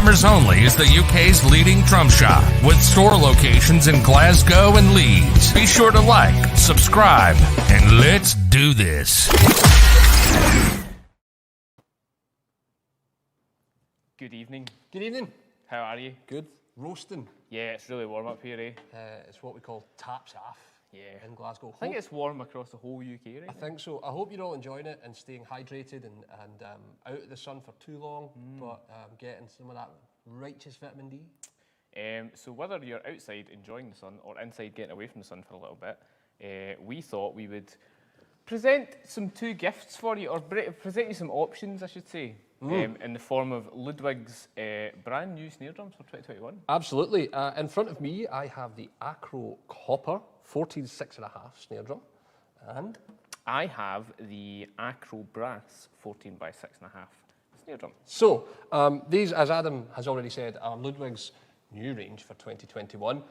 Drummers Only is the UK's leading drum shop with store locations in Glasgow and Leeds. Be sure to like, subscribe, and let's do this. Good evening. Good evening. How are you? Good. Roasting. Yeah, it's really warm up here, eh? It's what we call taps off. Yeah. In Glasgow. I think it's warm across the whole UK, right? I think so. I hope you're all enjoying it and staying hydrated and out of the sun for too long, but getting some of that righteous vitamin D. So whether you're outside enjoying the sun or inside getting away from the sun for a little bit, we thought we would present two gifts for you, or present you some options, I should say, in the form of Ludwig's brand new snare drums for 2021. Absolutely. In front of me, I have the Acro Copper 14 6.5 snare drum, and I have the Acro Brass 14 by 6.5 snare drum. So these, as Adam has already said, are Ludwig's new range for 2021.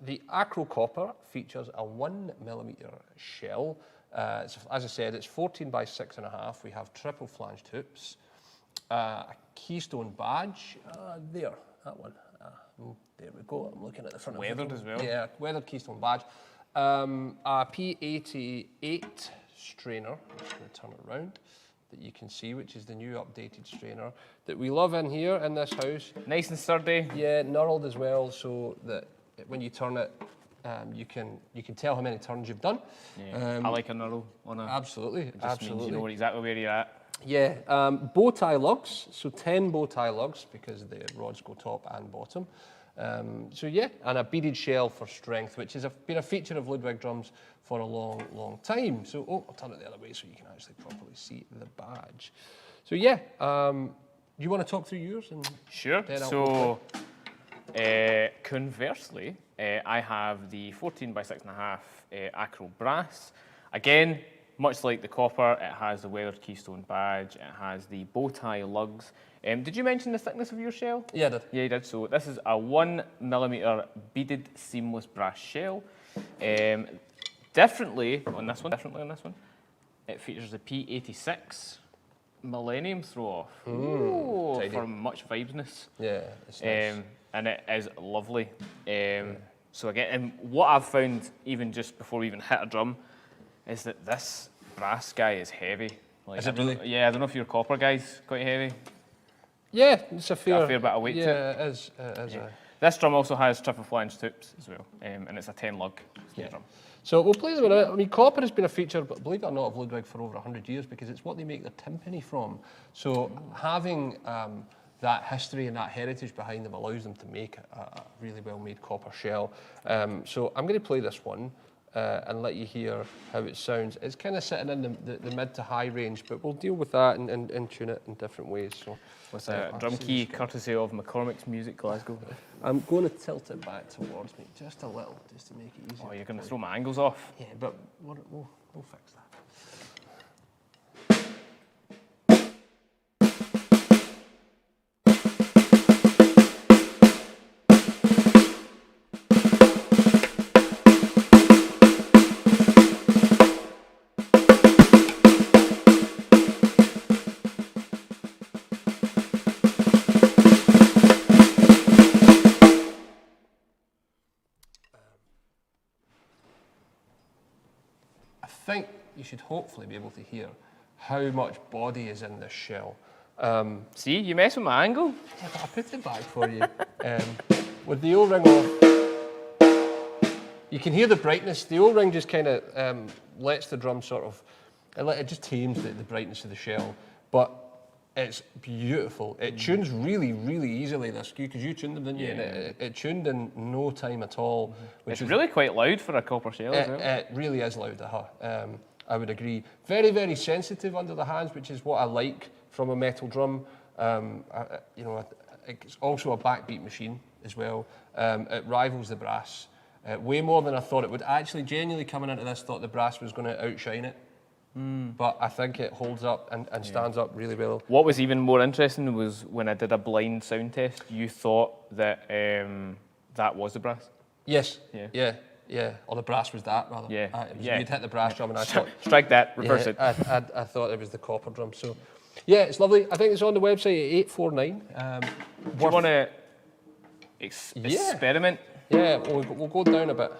The Acro Copper features a 1mm shell. As I said, it's 14 by 6.5. We have triple flanged hoops, a keystone badge. There, that one. There we go. I'm looking at the front. Weathered as well. Yeah, weathered keystone badge. A P88 strainer. I'm just going to turn it around, that you can see, which is the new updated strainer that we love in here in this house. Nice and sturdy. Yeah, knurled as well, so that when you turn it, you can tell how many turns you've done. Yeah, I like a knurl on a. Absolutely, It just means you know exactly where you're at. Yeah, bow tie lugs, so 10 bow tie lugs because the rods go top and bottom. So yeah, and a beaded shell for strength, which has been a feature of Ludwig drums for a long, long time. So, I'll turn it the other way so you can actually properly see the badge. So yeah, you want to talk through yours? And sure. So, conversely, I have the 14 by 6.5 Acro Brass. Again, much like the Copper, it has the weathered keystone badge, it has the bow tie lugs. Did you mention the thickness of your shell? Yeah, I did. Yeah, you did. So this is a 1mm beaded seamless brass shell. Differently on this one, it features a P86 Millennium throw-off. For much vibesness. Yeah, it's nice. And it is lovely. So again, and what I've found, even just before we even hit a drum, is that this brass guy is heavy. Like, is it really? Yeah, I don't know if your Copper guy's quite heavy. Yeah, it's a fair bit of weight to it. Yeah, it is. Yeah. This drum also has triple flanged hoops as well, and it's a 10 lug snare drum. So we'll play them in a minute. I mean, Copper has been a feature, but believe it or not, of Ludwig for over 100 years because it's what they make their timpani from. So having that history and that heritage behind them allows them to make a really well-made copper shell. So I'm going to play this one and let you hear how it sounds. It's kind of sitting in the mid to high range, but we'll deal with that and tune it in different ways. So with a drum key courtesy of McCormick's Music Glasgow. I'm going to tilt it back towards me just a little, just to make it easier. Oh, you're going to throw my angles off? Yeah, but we'll fix that. I think you should hopefully be able to hear how much body is in this shell. See, you mess with my angle. Yeah, but I put it back for you. With the O-ring off, you can hear the brightness. The O-ring just kind of lets the drum sort of, it just tames the brightness of the shell. But it's beautiful. It tunes really, really easily, this cue, because you tuned them, didn't you? Yeah. And it tuned in no time at all. It's really quite loud for a Copper shell as well. It really is loud, I would agree. Very, very sensitive under the hands, which is what I like from a metal drum. It's also a backbeat machine as well. It rivals the brass way more than I thought it would. Actually, genuinely coming into this, thought the brass was going to outshine it. But I think it holds up and stands up really well. What was even more interesting was when I did a blind sound test, you thought that that was the brass? Yes. Yeah. Or the brass was that, rather. Yeah. You'd hit the brass drum and I thought... Strike that, reverse it. I thought it was the Copper drum. So, yeah, it's lovely. I think it's on the website at $849. Do you want to experiment? Yeah, we'll go down a bit.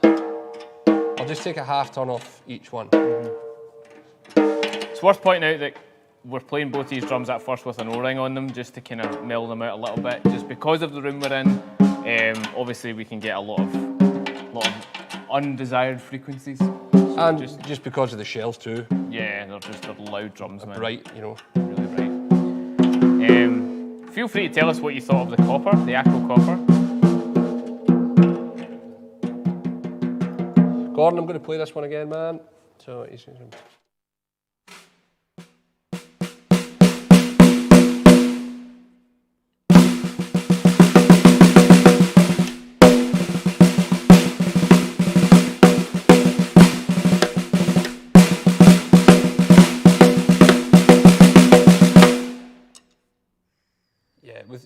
I'll just take a half turn off each one. It's worth pointing out that we're playing both these drums at first with an O-ring on them, just to kind of mill them out a little bit. Just because of the room we're in, obviously we can get a lot of undesired frequencies. So And just because of the shells too. Yeah, they're loud drums, man. Bright, you know. Really bright. Feel free to tell us what you thought of the copper, the Acro copper. Gordon, I'm going to play this one again, man. So he's.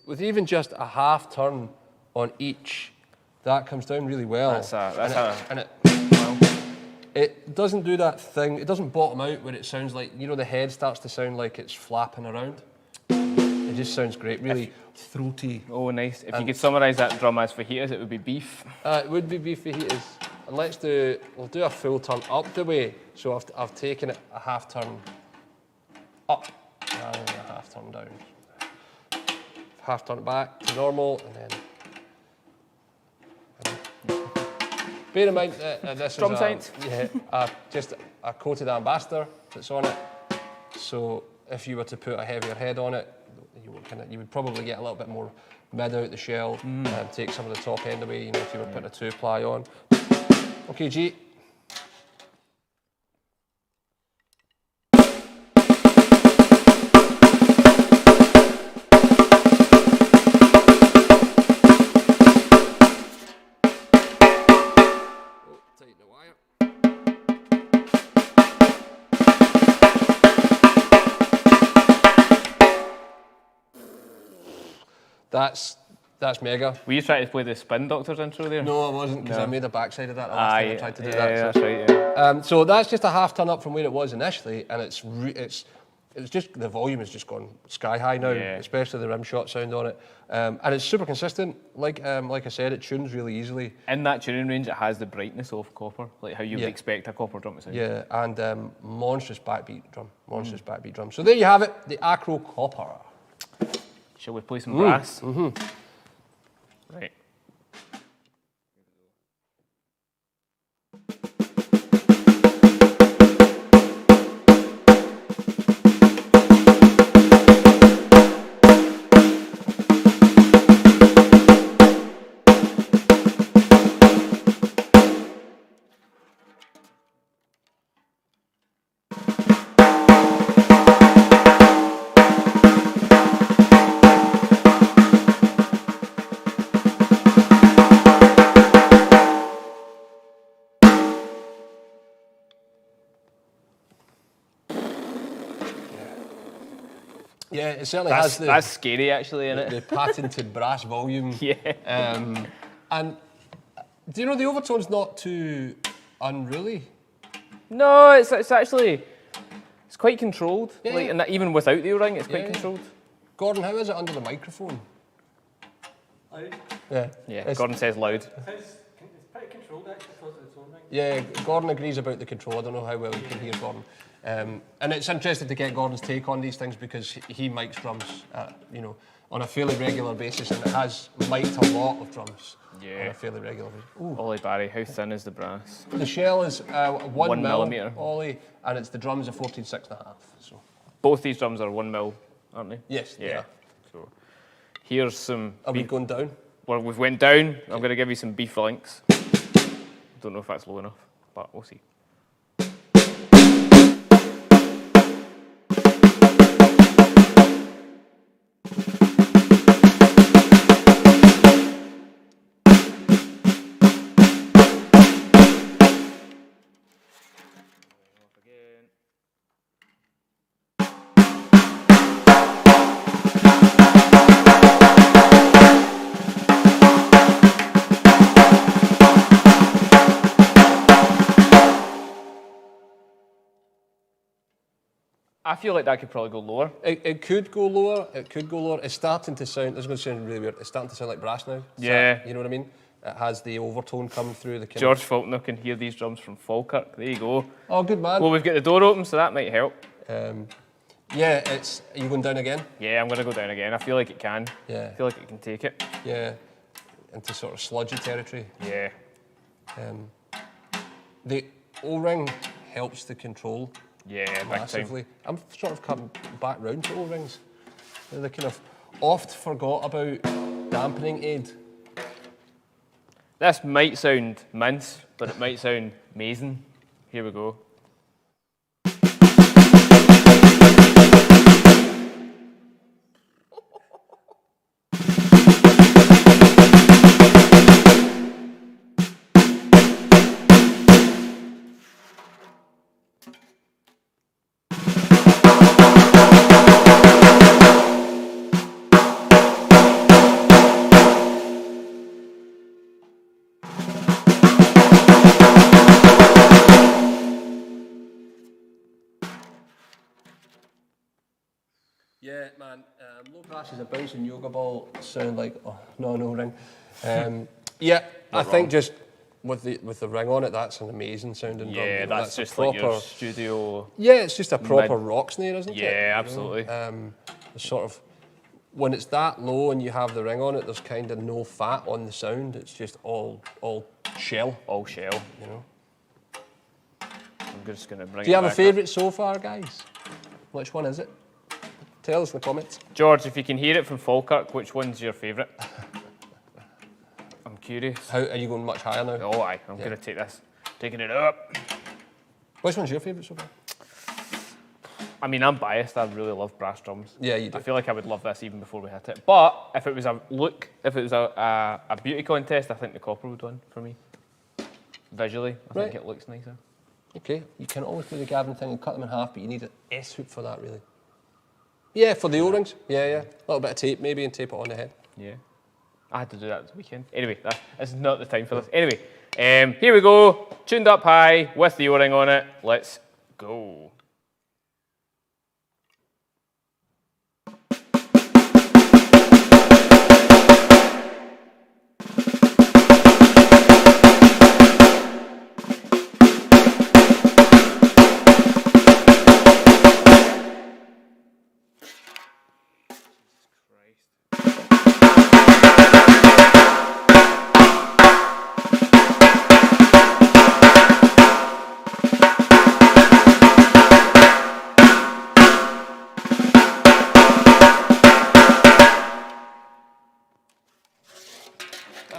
With even just a half turn on each, that comes down really well. It doesn't do that thing, it doesn't bottom out where it sounds like, you know, the head starts to sound like it's flapping around. It just sounds great, really throaty. Oh, nice. If you could summarise that drum as fajitas, it would be beef. It would be beef fajitas. And we'll do a full turn up the way. So I've taken it a half turn up rather than a half turn down. Half turn it back to normal, and then. Bear in mind this Drum is science. Just a coated ambassador that's on it. So if you were to put a heavier head on it, you would probably get a little bit more mid out the shell and take some of the top end away. You know, if you were putting a 2-ply on. Okay, G. That's mega. Were you trying to play the Spin Doctors intro there? No, I wasn't, because I made a backside of that the last time I tried to do that. That's right, yeah. So that's just a half turn up from where it was initially, and it's just, the volume has just gone sky high now, especially the rim shot sound on it. And it's super consistent. Like I said, it tunes really easily. In that tuning range, it has the brightness of copper, like how you would expect a copper drum to sound. Yeah, and monstrous backbeat drum. So there you have it, the Acro copper. Shall we play some brass? Right. Yeah, it certainly has the... That's scary, actually, isn't it? The patented brass volume. Yeah. And do you know the overtone's not too unruly? No, it's actually... It's quite controlled. Yeah. Like, and that, even without the O-ring, it's quite controlled. Gordon, how is it under the microphone? Loud. Yeah, Gordon says loud. It's pretty controlled, actually, because of its own ring. Yeah, Gordon agrees about the control. I don't know how well you can hear Gordon. And it's interesting to get Gordon's take on these things because he mics drums, on a fairly regular basis, and it has mic'd a lot of drums on a fairly regular basis. Ollie Barry, how thin is the brass? The shell is 1 millimetre. Ollie, and the drums are 14.6.5. So Both these drums are 1 mil, aren't they? yes, Yeah. So here's some. Are we going down? Well, we've went down. I'm going to give you some beef links. Don't know if that's low enough, but we'll see. feel like that could probably go lower. It could go lower. It could go lower. It's starting to sound. This is going to sound really weird. It's starting to sound like brass now. Yeah. You know what I mean? It has the overtone coming through the. George Faulkner can hear these drums from Falkirk. There you go. Oh, good man. Well, we've got the door open, so that might help. Yeah, it's. Are you going down again? Yeah, I'm going to go down again. I feel like it can. Yeah. I feel like it can take it. Yeah. Into sort of sludgy territory. Yeah. The O-ring helps the control. Yeah, big time. Massively. I'm sort of coming back round to O-rings. They're the kind of oft forgot about dampening aid. This might sound mince, but it might sound amazing. Here we go. Yeah, man. Low brass is a bouncing yoga ball. Sound like no ring. Yeah, I think just with the ring on it, that's an amazing sounding drum. Yeah, You know, that's just a like proper, your studio. Yeah, it's just a proper rock snare, isn't it? Yeah, absolutely. It's sort of when it's that low and you have the ring on it, there's kind of no fat on the sound. It's just all shell. All shell. You know. I'm just going to bring it Do you have a back up. favourite so far, guys? Which one is it? Tell us in the comments. George, if you can hear it from Falkirk, which one's your favourite? I'm curious. How are you going much higher now? Oh, aye. I'm going to take this. Taking it up. Which one's your favourite so far? I mean, I'm biased. I really love brass drums. Yeah, you do. I feel like I would love this even before we hit it. But if it was a beauty contest, I think the copper would win for me. Visually, I think it looks nicer. Okay, you can always do the Gavin thing and cut them in half, but you need an S-hook for that, really. Yeah, for the O-rings. Yeah. A little bit of tape, maybe, and tape it on the head. Yeah. I had to do that this weekend. Anyway, this is not the time for this. Anyway, here we go. Tuned up high with the O-ring on it. Let's go.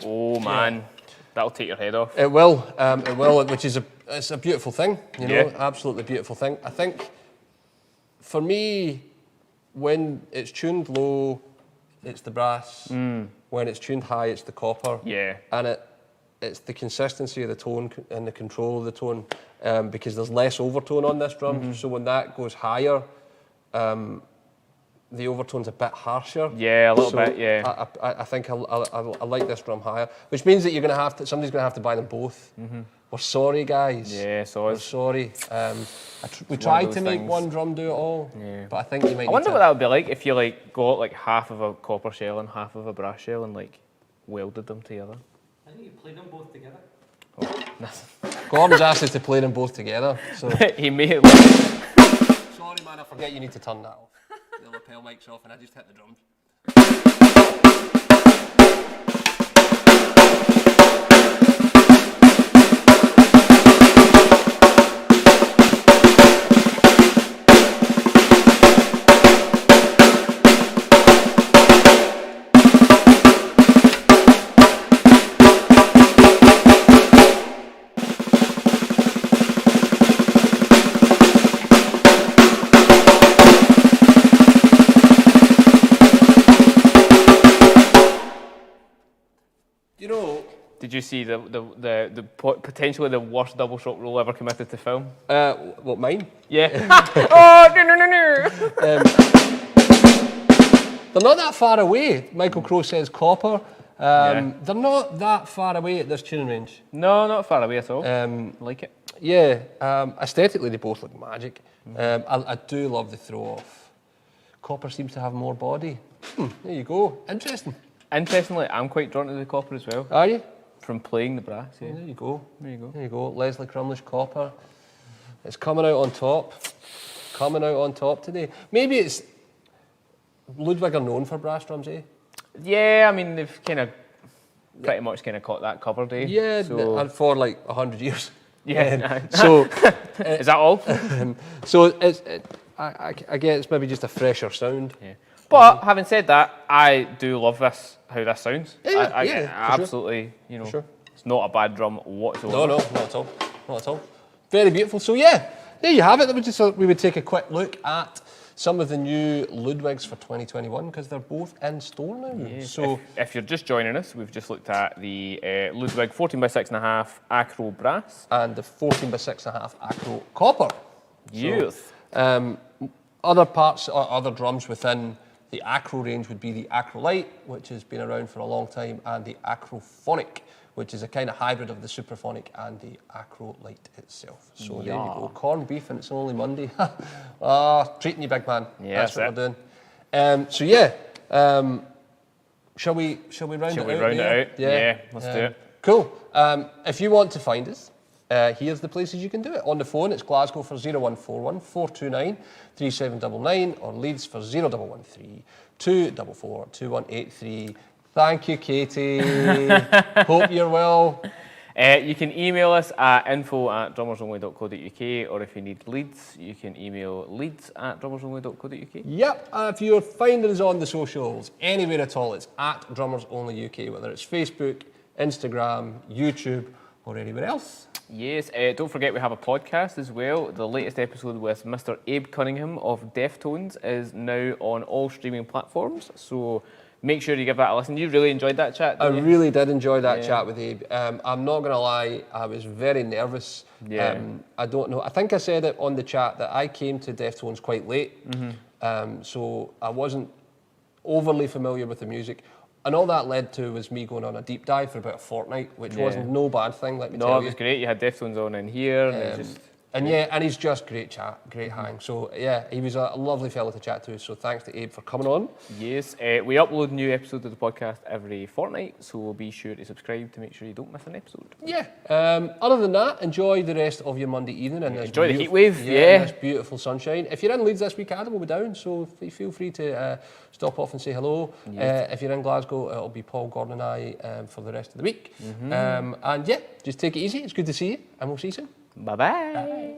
Oh man, that'll take your head off. It will, which is it's a beautiful thing, you know, absolutely beautiful thing. I think, for me, when it's tuned low, it's the brass. When it's tuned high, it's the copper. Yeah. And it's the consistency of the tone and the control of the tone, because there's less overtone on this drum. So when that goes higher, the overtone's a bit harsher. Yeah, a little bit, yeah. I think I like this drum higher, which means that somebody's gonna have to buy them both. We're sorry, guys. Yeah, sorry. We're sorry. We tried to make things. one drum do it all, but I think you might. I wonder what that would be like if you got half of a copper shell and half of a brass shell and welded them together. I think you played them both together. Oh, nothing. Gordon's asked us to play them both together, so. He made it Sorry, man. I forget you need to turn that off. The lapel mic's off, and I just hit the drums. Did you see the potentially the worst double shot roll ever committed to film? What, mine? Yeah. Oh, no. They're not that far away. Michael Crow says copper. They're not that far away at this tuning range. No, not far away at all. Like it. Yeah, aesthetically they both look magic. I do love the throw off. Copper seems to have more body. There you go. Interesting. Interestingly, I'm quite drawn to the copper as well. Are you? From playing the brass, yeah. There you go. There you go. There you go. Leslie Crumlish copper. It's coming out on top. Coming out on top today. Maybe it's Ludwig are known for brass drums, eh? Yeah, I mean, they've kind of pretty much kind of caught that cover day. Yeah, so, for like 100 years. yeah. So, Is that all? so it's, I get it's maybe just a fresher sound. Yeah. But having said that, I do love this, how this sounds. Yeah, I for absolutely, you know, sure. it's not a bad drum whatsoever. No, not at all. Not at all. Very beautiful. So yeah, there you have it. We would take a quick look at some of the new Ludwigs for 2021 because they're both in store now. Yeah. So if you're just joining us, we've just looked at the Ludwig 14x6.5 Acro Brass. and the 14x6.5 Acro Copper. Yes. So, other parts or other drums within the Acro range would be the Acrolite, which has been around for a long time, and the Acrophonic, which is a kind of hybrid of the Supraphonic and the Acrolite itself. So there you go. Corned beef and it's only Monday. Treating you, big man. Yeah, that's what we're doing. So yeah, shall we round Shall it out? we round it out? Yeah, let's do it. Cool. If you want to find us, here's the places you can do it. On the phone, it's Glasgow for 0141 429 3799 or Leeds for 0113 244 2183. Thank you, Katie. Hope you're well. You can email us at info@drummersonly.co.uk, or if you need leads, you can email leads@drummersonly.co.uk. Yep, if you're finding us on the socials, anywhere at all, it's at Drummers Only UK, whether it's Facebook, Instagram, YouTube, or anywhere else. Yes, don't forget we have a podcast as well. The latest episode with Mr. Abe Cunningham of Deftones is now on all streaming platforms, so make sure you give that a listen. You really enjoyed that chat, didn't you? I really did enjoy that chat with Abe. I'm not going to lie, I was very nervous. Yeah. I don't know, I think I said it on the chat that I came to Deftones quite late, so I wasn't overly familiar with the music. And all that led to was me going on a deep dive for about a fortnight, which wasn't no bad thing, let me tell you. No, it was great. You had Deftones on in here. And And he's just great chat, great hang. So yeah, he was a lovely fellow to chat to. So thanks to Abe for coming on. Yes, we upload new episodes of the podcast every fortnight, so be sure to subscribe to make sure you don't miss an episode. Yeah. Other than that, enjoy the rest of your Monday evening. And enjoy the heat wave, yeah. And this beautiful sunshine. If you're in Leeds this week, Adam will be down, so feel free to stop off and say hello. Yes. If you're in Glasgow, it'll be Paul, Gordon and I for the rest of the week. And yeah, just take it easy. It's good to see you, and we'll see you soon. Bye-bye.